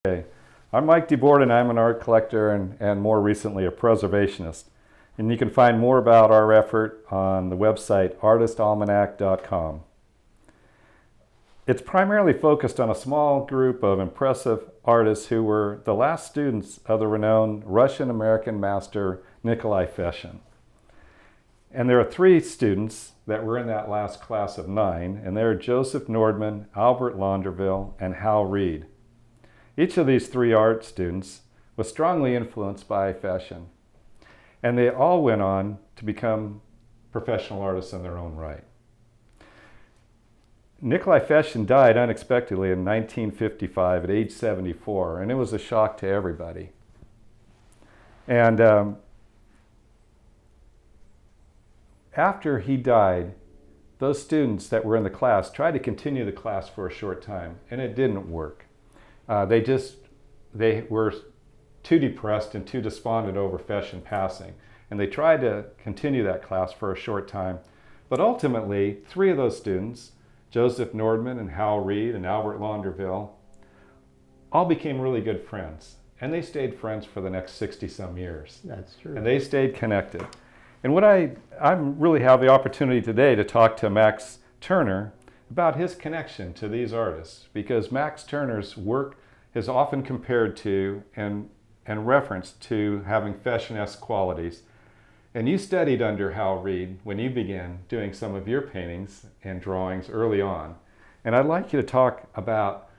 Hey, I'm Mike DeBord, and I'm an art collector and more recently a preservationist. And you can find more about our effort on the website artistalmanac.com. It's primarily focused on a small group of impressive artists who were the last students of the renowned Russian-American master Nikolai Feshin. And there are 3 students that were in that last class of 9, and they're Joseph Nordman, Albert Launderville, and Hal Reed. Each of these 3 art students was strongly influenced by Feshin, and they all went on to become professional artists in their own right. Nikolai Feshin died unexpectedly in 1955 at age 74, and it was a shock to everybody. And after he died, those students that were in the class tried to continue the class for a short time, and it didn't work. They were too depressed and too despondent over Feshin passing, and they tried to continue that class for a short time. But ultimately, 3 of those students, Joseph Nordman and Hal Reed and Albert Launderville, all became really good friends, and they stayed friends for the next 60-some years. That's true. And they stayed connected. And what I really have the opportunity today to talk to Max Turner about his connection to these artists, because Max Turner's work is often compared to and referenced to having Feshin-esque qualities. And you studied under Hal Reed when you began doing some of your paintings and drawings early on. And I'd like you to talk about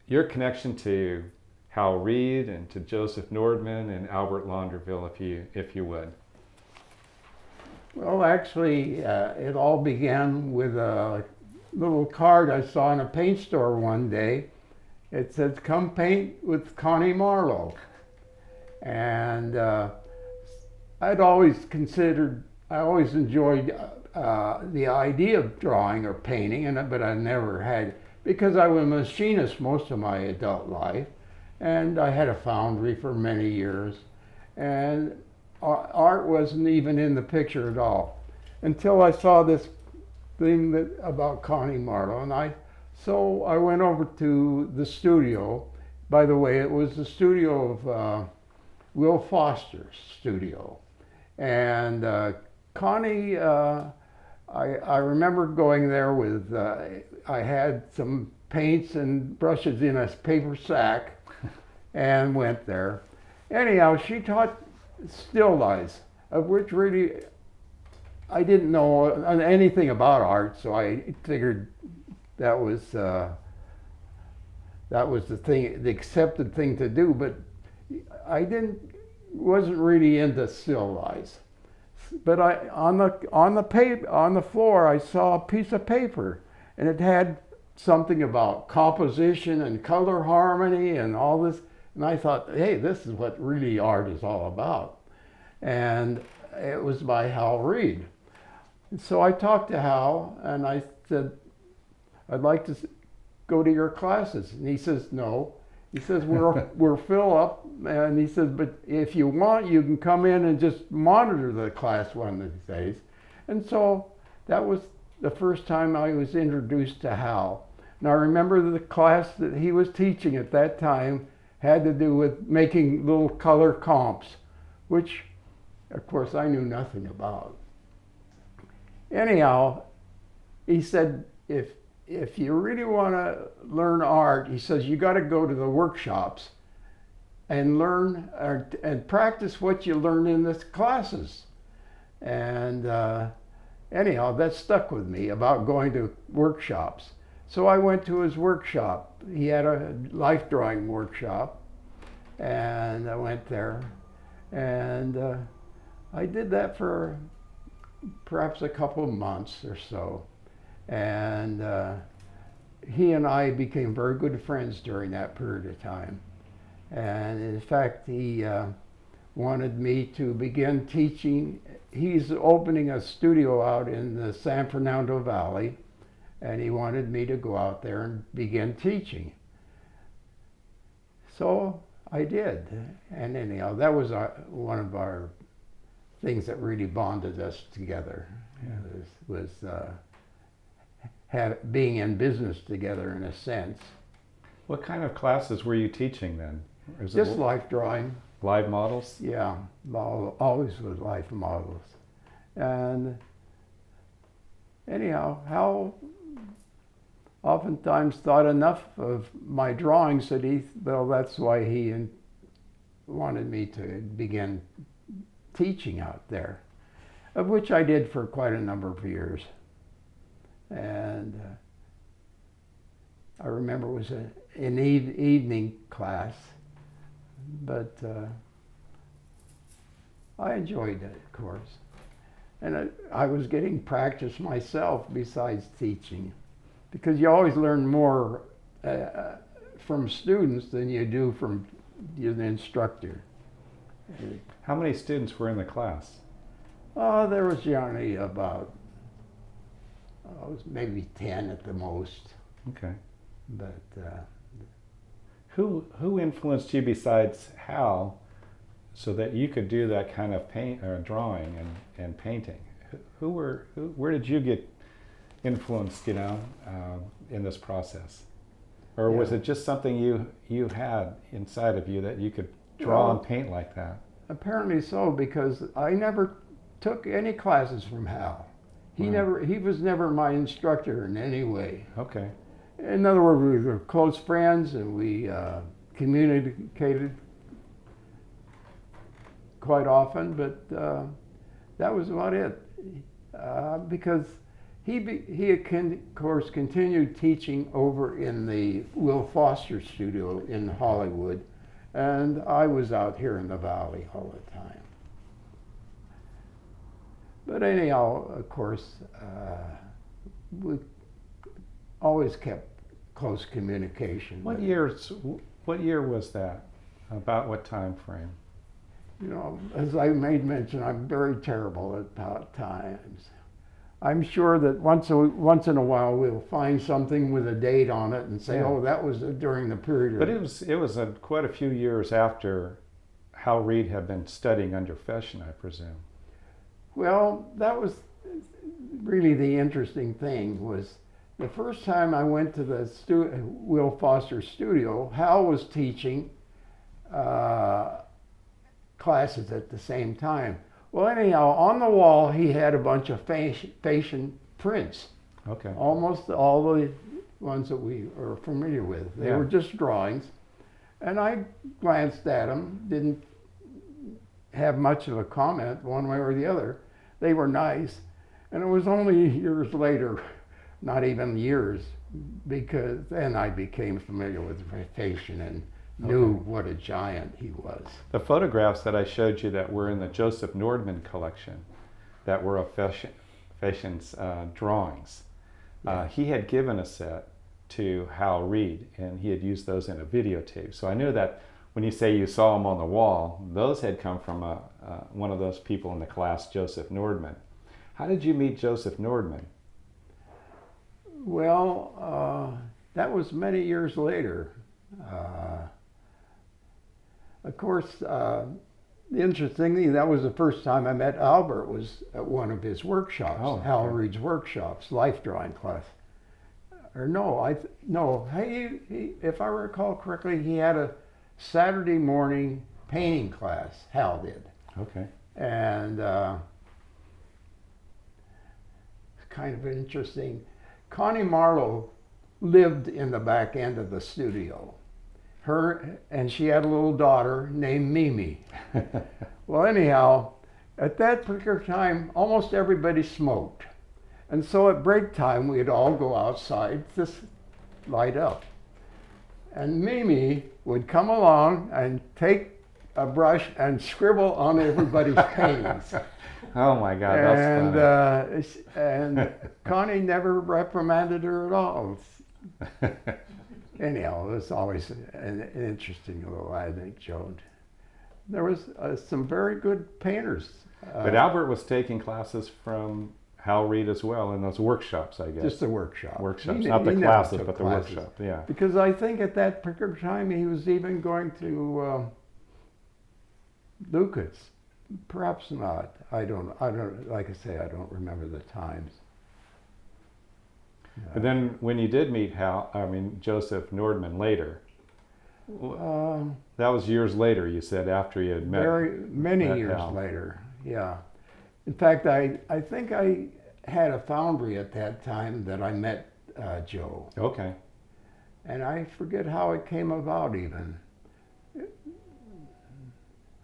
your connection to Hal Reed and to Joseph Nordman and Albert Launderville, if you would. Well, actually, it all began with a little card I saw in a paint store one day. It said, "Come paint with Connie Marlowe." And I always enjoyed the idea of drawing or painting, but I never had, because I was a machinist most of my adult life, and I had a foundry for many years, and art wasn't even in the picture at all until I saw this thing about Connie Marlowe, and so I went over to the studio. By the way, it was the studio of Will Foster's studio, and Connie, I remember going there with, I had some paints and brushes in a paper sack and went there. Anyhow, she taught still lifes, of which really I didn't know anything about art, so I figured that was the thing, the accepted thing to do, but I wasn't really into still lifes. But on the floor I saw a piece of paper, and it had something about composition and color harmony and all this, and I thought, hey, this is what really art is all about. And it was by Hal Reed. And so I talked to Hal, and I said, I'd like to go to your classes. And he says, no. He says, we're full up. And he says, but if you want, you can come in and just monitor the class one of these days. And so that was the first time I was introduced to Hal. And I remember the class that he was teaching at that time had to do with making little color comps, which, of course, I knew nothing about. Anyhow, he said, if you really want to learn art, he says, you got to go to the workshops and learn and practice what you learn in the classes. And anyhow, that stuck with me about going to workshops. So I went to his workshop. He had a life drawing workshop, and I went there. And I did that for perhaps a couple of months or so. And he and I became very good friends during that period of time. And in fact, he wanted me to begin teaching. He's opening a studio out in the San Fernando Valley, and he wanted me to go out there and begin teaching. So I did. And anyhow, that was one of our things that really bonded us together. Was being in business together in a sense. What kind of classes were you teaching then? Is Just it life drawing. live models? Yeah, always with life models. And anyhow, Hal oftentimes thought enough of my drawings that that's why he wanted me to begin teaching out there, of which I did for quite a number of years. And I remember it was an evening class, but I enjoyed it, of course. And I was getting practice myself besides teaching, because you always learn more from students than you do from the instructor. How many students were in the class? There was generally about maybe 10 at the most. Okay. But Who influenced you besides Hal so that you could do that kind of paint or drawing and painting? Where did you get influenced, in this process? Or was it just something you had inside of you that you could draw and paint like that? Apparently so, because I never took any classes from Hal. He was never my instructor in any way. Okay. In other words, we were close friends and we communicated quite often, but that was about it. Because he of course continued teaching over in the Will Foster studio in Hollywood, and I was out here in the valley all the time. But anyhow, of course, we always kept close communication. What year was that? About what time frame? As I made mention, I'm very terrible at times. I'm sure that once in a while we'll find something with a date on it and say, "Oh, that was during the period." But it was quite a few years after Hal Reed had been studying under Feshen, I presume. Well, that was really the interesting thing. Was the first time I went to the Will Foster studio, Hal was teaching classes at the same time. Well, anyhow, on the wall he had a bunch of Feshen prints. Okay. Almost all the ones that we are familiar with. They were just drawings. And I glanced at them, didn't have much of a comment one way or the other. They were nice. And it was only years later, not even years, because then I became familiar with Feshen and knew what a giant he was. The photographs that I showed you that were in the Joseph Nordman collection, that were of Feshen's drawings, he had given a set to Hal Reed, and he had used those in a videotape. So I knew that when you say you saw them on the wall, those had come from one of those people in the class, Joseph Nordman. How did you meet Joseph Nordman? Well, that was many years later. Of course, interestingly, that was the first time I met Albert, was at one of his workshops, Hal Reed's workshops, life drawing class. Or if I recall correctly, he had a Saturday morning painting class, Hal did. Okay. And kind of interesting. Connie Marlowe lived in the back end of the studio. And she had a little daughter named Mimi. Well, anyhow, at that particular time, almost everybody smoked. And so at break time, we'd all go outside to light up. And Mimi would come along and take a brush and scribble on everybody's paintings. Oh my God, that's funny. And Connie never reprimanded her at all. Anyhow, it was always an interesting little anecdote. There was some very good painters. But Albert was taking classes from Hal Reed as well in those workshops, I guess. Just the workshop. Workshops, not the classes, but the workshop. Yeah. Because I think at that particular time he was even going to Lucas. Perhaps not. I don't. Like I say, I don't remember the times. But then when you did meet Joseph Nordman later, That was years later, you said, after you had met. Many met years Al. later, yeah. In fact, I think I had a foundry at that time that I met Joe. Okay. And I forget how it came about even.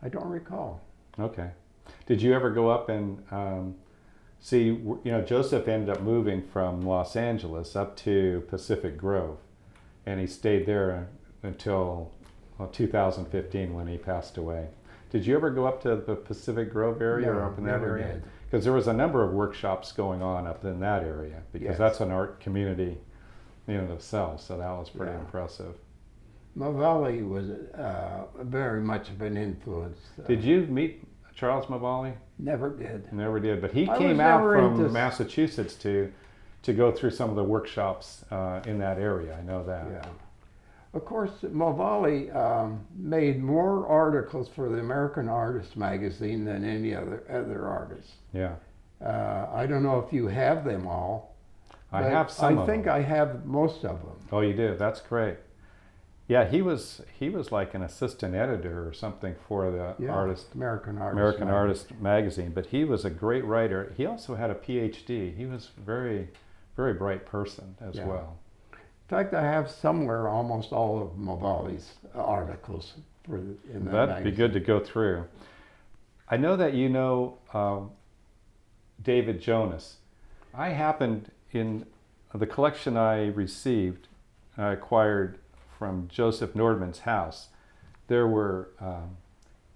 I don't recall. Okay. Did you ever go up and see, you know, Joseph ended up moving from Los Angeles up to Pacific Grove, and he stayed there until 2015 when he passed away. Did you ever go up to the Pacific Grove area or up in that never area? did. Because there was a number of workshops going on up in that area, because Yes. that's an art community in and of itself, so that was pretty Yeah. impressive. Mavalli was very much of an influence. Did you meet Charles Mavalli? Never did. Never did, but he I came was out never from into Massachusetts to go through some of the workshops in that area. I know that. Yeah. Of course, Mavalli made more articles for the American Artist magazine than any other artist. Yeah. I don't know if you have them all. I but have some I of think them. I have most of them. Oh, you do? That's great. Yeah, he was like an assistant editor or something for the American Artist. American Artist magazine, but he was a great writer. He also had a PhD. He was very, very bright person as Yeah. well. In fact, I have somewhere almost all of Mavalli's articles in that That'd magazine. be good to go through. I know that you know David Jonas. I happened in the collection I received, I acquired from Joseph Nordman's house. There were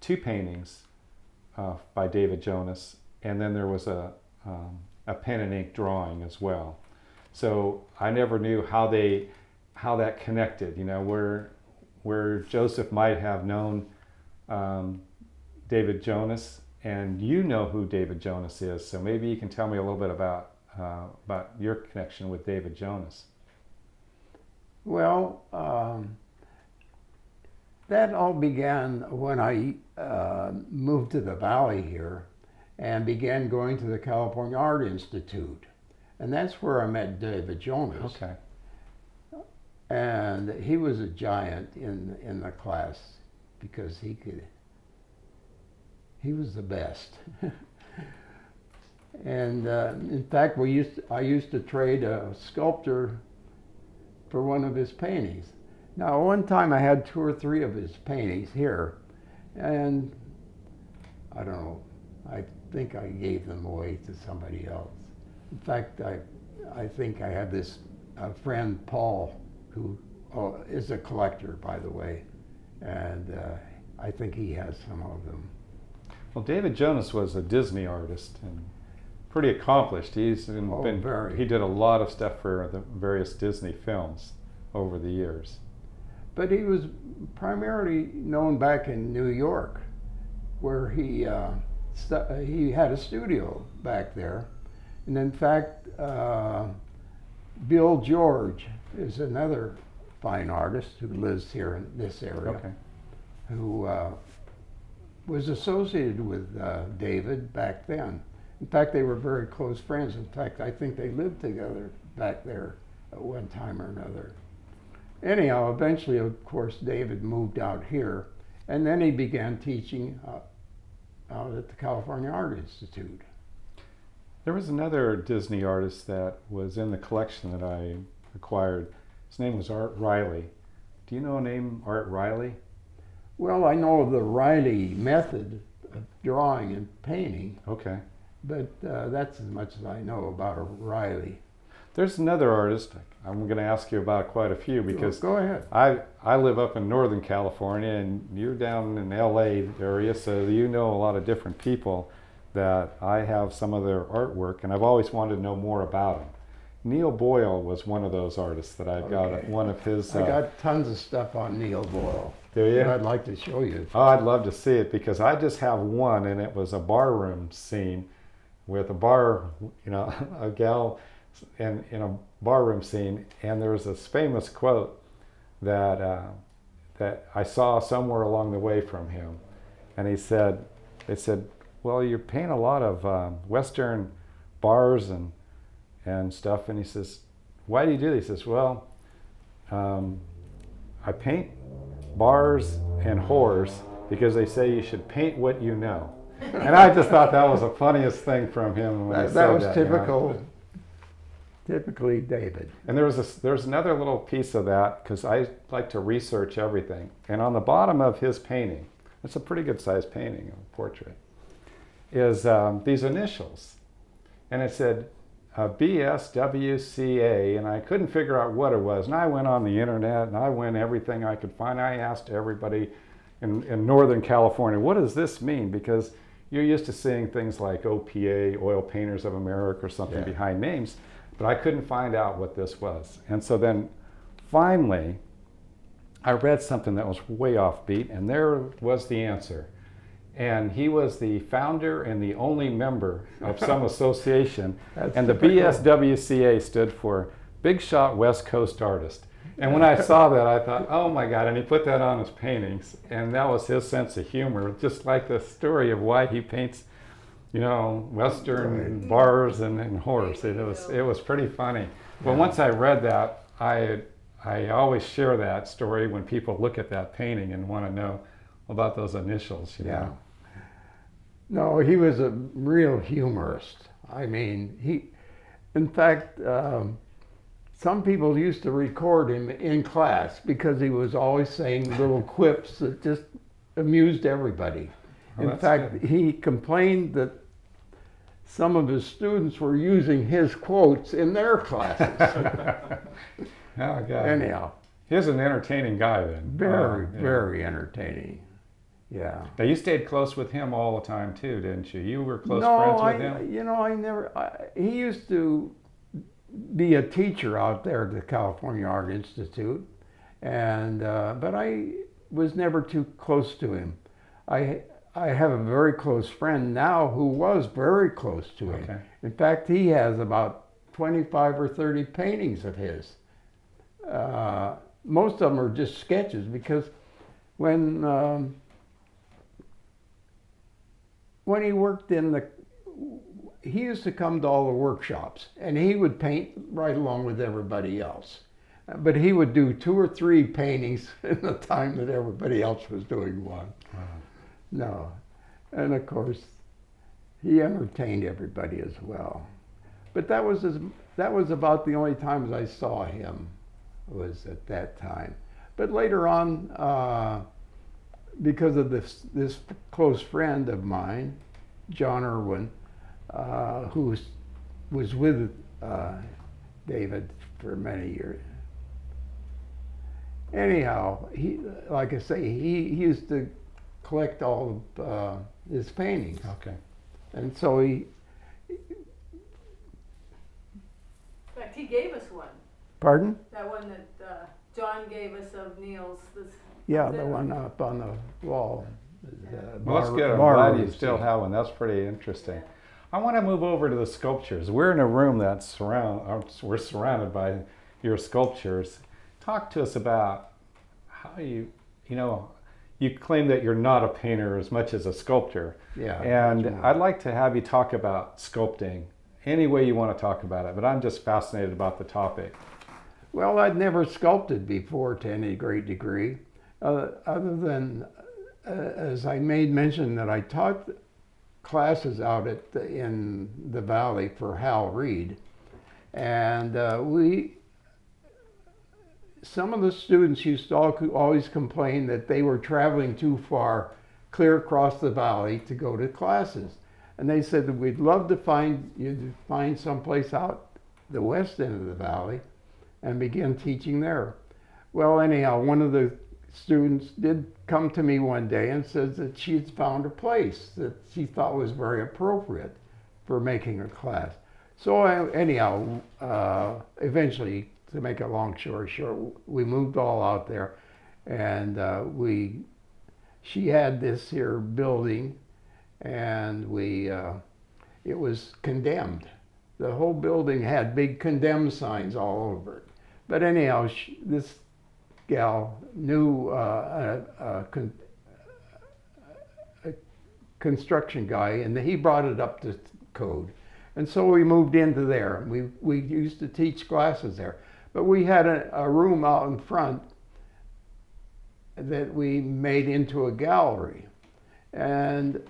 2 paintings by David Jonas, and then there was a pen and ink drawing as well. So I never knew how that connected. You know, where Joseph might have known David Jonas, and you know who David Jonas is. So maybe you can tell me a little bit about your connection with David Jonas. Well, that all began when I moved to the Valley here and began going to the California Art Institute. And that's where I met David Jonas. Okay. And he was a giant in the class because he was the best. And in fact, I used to trade a sculptor for one of his paintings. Now, one time I had 2 or 3 of his paintings here, and I don't know, I think I gave them away to somebody else. In fact, I think I have this friend, Paul, who is a collector, by the way, and I think he has some of them. Well, David Jonas was a Disney artist and pretty accomplished. He did a lot of stuff for the various Disney films over the years. But he was primarily known back in New York, where he had a studio back there. And in fact, Bill George is another fine artist who lives here in this area, Okay. who was associated with David back then. In fact, they were very close friends. In fact, I think they lived together back there at one time or another. Anyhow, eventually, of course, David moved out here, and then he began teaching out at the California Art Institute. There was another Disney artist that was in the collection that I acquired. His name was Art Riley. Do you know a name, Art Riley? Well, I know of the Riley method of drawing and painting, Okay. but that's as much as I know about a Riley. There's another artist. I'm going to ask you about quite a few because Go ahead. I live up in Northern California and you're down in LA area, so you know a lot of different people that I have some of their artwork, and I've always wanted to know more about them. Neil Boyle was one of those artists that I've got Okay. one of his. I got tons of stuff on Neil Boyle. Do you? that I'd like to show you. Oh, I'd love to see it because I just have one, and it was a barroom scene with a gal in a barroom scene, and there's this famous quote that I saw somewhere along the way from him, and they said, well, you paint a lot of Western bars and stuff, and he says, why do you do this? He says, well, I paint bars and whores because they say you should paint what you know. And I just thought that was the funniest thing from him when he said That was that, typical, typically David. And there's another little piece of that, because I like to research everything. And on the bottom of his painting, it's a pretty good sized painting, a portrait, is these initials. And it said BSWCA, and I couldn't figure out what it was. And I went on the internet and I went everything I could find. I asked everybody in Northern California, what does this mean? Because you're used to seeing things like OPA, Oil Painters of America, or something behind names, but I couldn't find out what this was. And so then finally, I read something that was way offbeat, and there was the answer. And he was the founder and the only member of some association, and the BSWCA stood for Big Shot West Coast Artist. And when I saw that, I thought, oh my God, and he put that on his paintings, and that was his sense of humor, just like the story of why he paints, you know, Western bars and whores. It was pretty funny. But once I read that, I always share that story when people look at that painting and want to know about those initials. You know? No, he was a real humorist. I mean, in fact, some people used to record him in class because he was always saying little quips that just amused everybody. In fact, he complained that some of his students were using his quotes in their classes. Oh, God. Anyhow. He was an entertaining guy then. Very entertaining. Yeah. Now, you stayed close with him all the time too, didn't you? You were close friends with him? You know, he used to be a teacher out there at the California Art Institute, and but I was never too close to him. I have a very close friend now who was very close to him. Okay. In fact, he has about 25 or 30 paintings of his. Most of them are just sketches, because when he worked he used to come to all the workshops, and he would paint right along with everybody else. But he would do 2 or 3 paintings in the time that everybody else was doing one. Wow. No. And of course, he entertained everybody as well. But that was about the only times I saw him, was at that time. But later on, because of this close friend of mine, John Irwin, who was with David for many years. Anyhow, like I say, he used to collect all of his paintings. Okay. And so In fact, he gave us one. Pardon? That one that John gave us of Neil's. Yeah, the one up on the wall. Well, that's good. I'm glad you still have one. That's pretty interesting. I want to move over to the sculptures. We're in a room we're surrounded by your sculptures. Talk to us about how you claim that you're not a painter as much as a sculptor. Yeah. And I'd like to have you talk about sculpting any way you want to talk about it, but I'm just fascinated about the topic. Well, I'd never sculpted before to any great degree, other than, as I made mention, that I taught classes out in the valley for Hal Reed, and some of the students used to always complain that they were traveling too far clear across the valley to go to classes, and they said that we'd love to find someplace out the west end of the valley and begin teaching there. Well, anyhow, one of the students did come to me one day and says that she had found a place that she thought was very appropriate for making a class. So eventually, to make a long story short, we moved all out there, and she had this here building, and it was condemned. The whole building had big condemned signs all over it. But anyhow, this gal knew a construction guy, and he brought it up to code. And so we moved into there. We used to teach classes there. But we had a room out in front, that we made into a gallery. And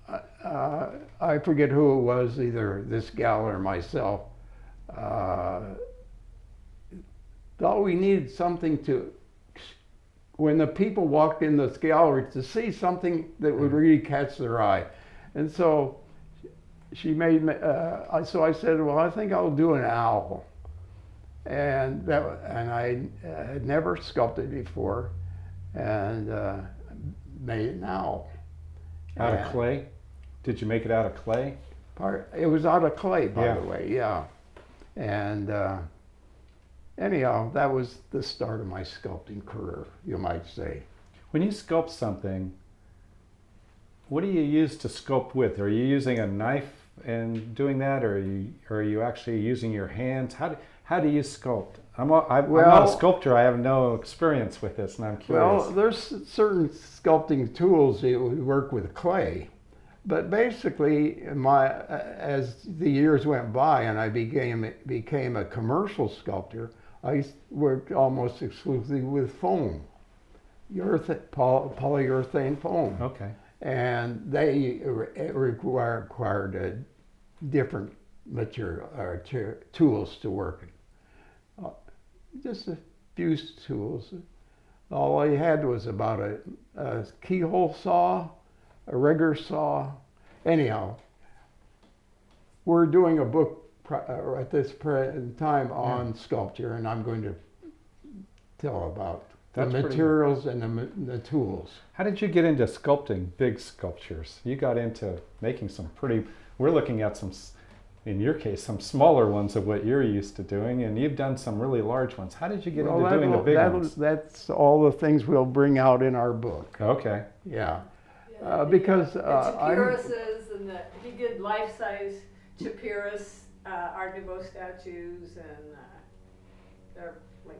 I forget who it was, either this gal or myself, thought we needed something to, when the people walked in this gallery, to see something that would really catch their eye. And so she made me, so I said, well, I think I'll do an owl. And I had never sculpted before, and made an owl. Out of clay? Did you make it out of clay? It was out of clay, by Yeah. the way, yeah. And anyhow, that was the start of my sculpting career, you might say. When you sculpt something, what do you use to sculpt with? Are you using a knife and doing that, or are you actually using your hands? How do you sculpt? I'm not a sculptor. I have no experience with this, and I'm curious. Well, there's certain sculpting tools that would work with clay. But basically, as the years went by and I became a commercial sculptor, I worked almost exclusively with foam, polyurethane foam. Okay. And they required a different material or tools to work. Just a few tools. All I had was about a keyhole saw, a rigger saw. Anyhow, we're doing a book at this present time on sculpture, and I'm going to tell about the materials and the tools. How did you get into sculpting big sculptures? You got into making some pretty, we're looking at some, in your case, some smaller ones of what you're used to doing, and you've done some really large ones. How did you get into doing the big ones? That's all the things we'll bring out in our book. Okay. Yeah. Yeah, Because Chapiruses, and he did life-size Chapirus Art Nouveau statues, and they're like.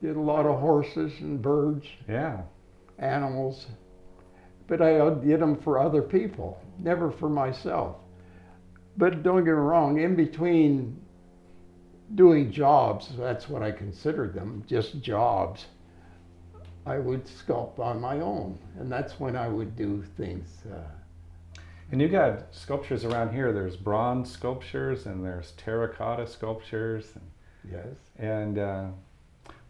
did a lot of horses and birds, Yeah. animals, but I did them for other people, never for myself. But don't get me wrong, in between doing jobs, that's what I considered them, just jobs, I would sculpt on my own, and that's when I would do things. And you got sculptures around here. There's bronze sculptures and there's terracotta sculptures. Yes. And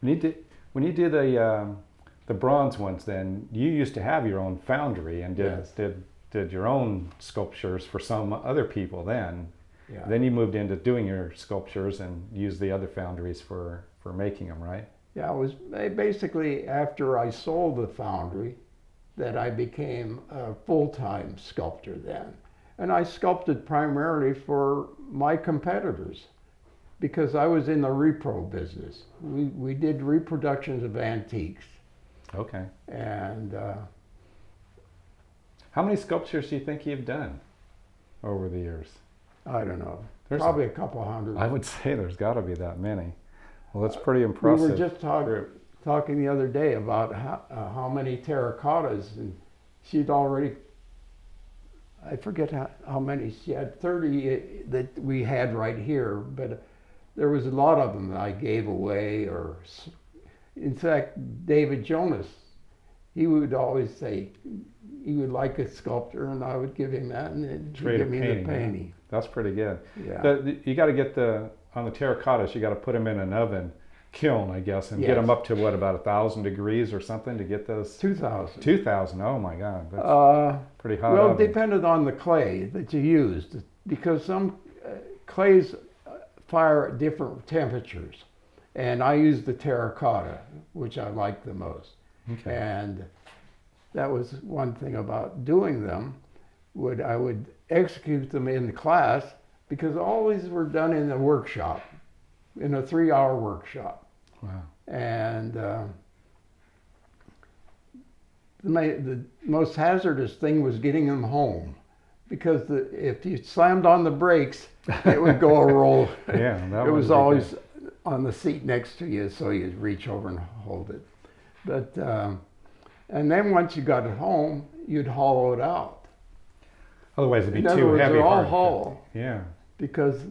when you do the bronze ones, then you used to have your own foundry and did your own sculptures for some other people then. Yeah. Then you moved into doing your sculptures and used the other foundries for making them, right? Yeah, it was basically after I sold the foundry that I became a full-time sculptor then. And I sculpted primarily for my competitors because I was in the repro business. We did reproductions of antiques. Okay. And how many sculptures do you think you've done over the years? I don't know, There's probably a couple hundred. I would say there's got to be that many. Well, that's pretty impressive. We were just talking the other day about how many terracottas, and she'd already, I forget how many, she had 30 that we had right here, but there was a lot of them that I gave away, or in fact, David Jonas, he would always say he would like a sculptor, and I would give him that, and then he'd give me the painting. That's pretty good. Yeah. You got to get on the terracottas, you got to put them in an oven, kiln, I guess, and get them up to what, about 1,000 degrees or something to get those? 2,000. 2,000, oh my God, that's pretty hot. Well, it oven. depended on the clay that you used, because some clays fire at different temperatures, and I used the terracotta, which I like the most. Okay. And that was one thing about doing them. I would execute them in class, because all these were done in the workshop, in a 3-hour workshop. Wow. And the most hazardous thing was getting them home, because if you slammed on the brakes, it would go a roll. Yeah, that it was would be always good. on the seat next to you, so you'd reach over and hold it. But and then once you got it home, you'd hollow it out. Otherwise, it'd be In other too words, heavy. they're all for it to- hollow. Yeah. Because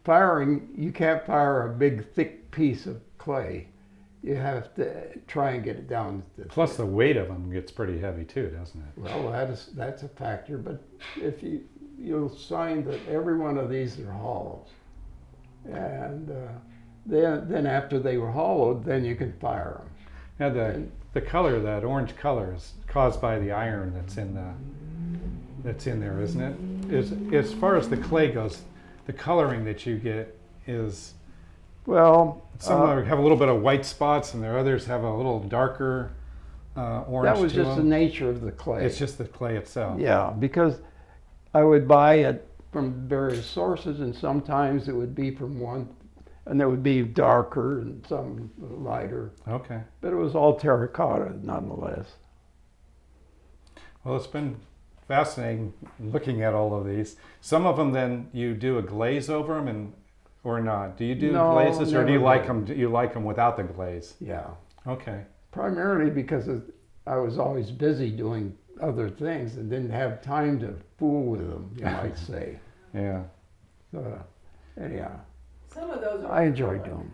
firing, you can't fire a big thick piece of clay. you have to try and get it down. Plus the weight of them gets pretty heavy too, doesn't it? Well, that's a factor, but if you'll find that every one of these are hollows, and then after they were hollowed, then you can fire them. Now the color, that orange color, is caused by the iron that's in there, isn't it? As far as the clay goes, the coloring that you get is, Well, some of them have a little bit of white spots, and there others have a little darker orange. that was to just the them. nature of the clay. It's just the clay itself. Yeah, because I would buy it from various sources, and sometimes it would be from one, and it would be darker and some lighter. Okay. But it was all terracotta nonetheless. Well, it's been fascinating looking at all of these. Some of them, then you do a glaze over them, or not? Do you do No, glazes, or do you never like did. them? Do you like them without the glaze? Yeah, Okay. primarily because I was always busy doing other things and didn't have time to fool with them, you might say. Yeah. So, anyhow, Some of those are. I enjoyed acrylic, them.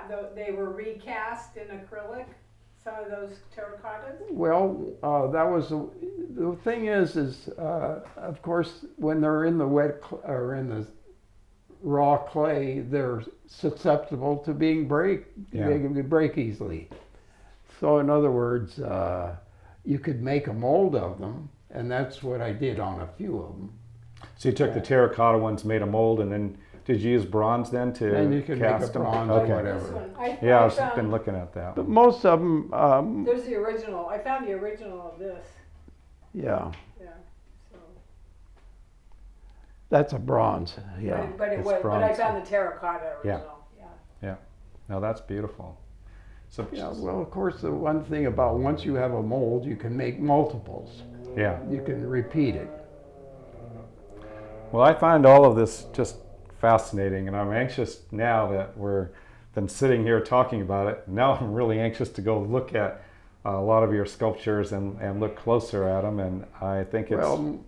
though. They were recast in acrylic, some of those terracottas. Well, that was the thing is of course when they're in the or in the raw clay, they're susceptible to being Yeah. they can break easily. So in other words, you could make a mold of them, and that's what I did on a few of them. So you took the terracotta ones, made a mold, and then did you use bronze then to Then you can make a cast them? bronze or Okay. whatever. This one, Yeah, I I've found, been looking at that. But one. most of them, there's the original. I found the original of this. yeah, Yeah. So. that's a bronze. Yeah. But it's but I bronze. found the terracotta Yeah. original. Yeah. No, that's beautiful. So Yeah, well, of course, the one thing about once you have a mold, you can make multiples. yeah. You can repeat it. Well, I find all of this just fascinating, and I'm anxious now that we're been sitting here talking about it. Now I'm really anxious to go look at a lot of your sculptures and look closer at them. And I think it's Well,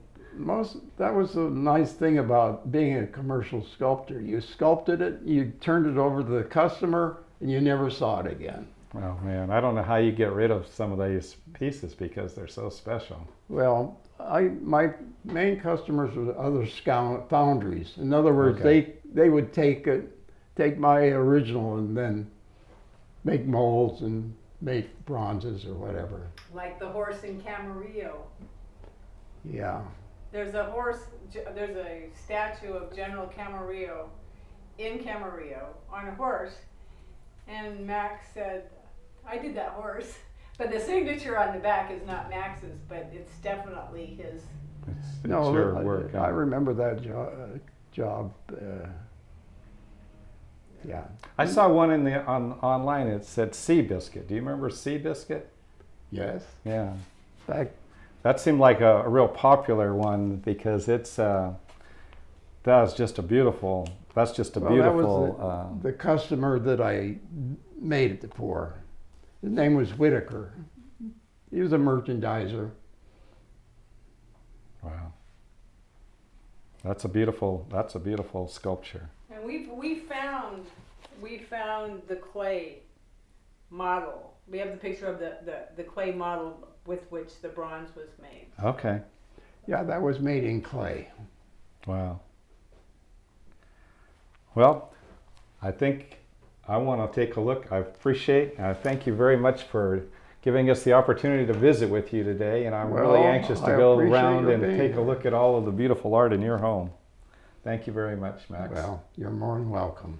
that was the nice thing about being a commercial sculptor. You sculpted it, you turned it over to the customer, and you never saw it again. oh man, I don't know how you get rid of some of these pieces because they're so special. Well, my main customers were other foundries. In other words, Okay. they would take my original and then make molds and make bronzes or whatever. Like the horse in Camarillo. Yeah. There's a statue of General Camarillo in Camarillo on a horse, and Max said, I did that horse. But the signature on the back is not Max's, but it's definitely his. It's No, your work. I remember that job. Yeah. I saw one online. It said Seabiscuit. Do you remember Seabiscuit? Yes. Yeah. Back. That seemed like a real popular one because it's that's just a beautiful. That's just a Well, beautiful. that was the customer that I made it for. His name was Whitaker. He was a merchandiser. Wow. That's a beautiful sculpture. And we found the clay model. We have the picture of the clay model with which the bronze was made. Okay. Yeah, that was made in clay. Wow. Well, I think I want to take a look. I thank you very much for giving us the opportunity to visit with you today. And I'm really Well, anxious to I go appreciate around your and being take a here. look at all of the beautiful art in your home. Thank you very much, Max. Well, you're more than welcome.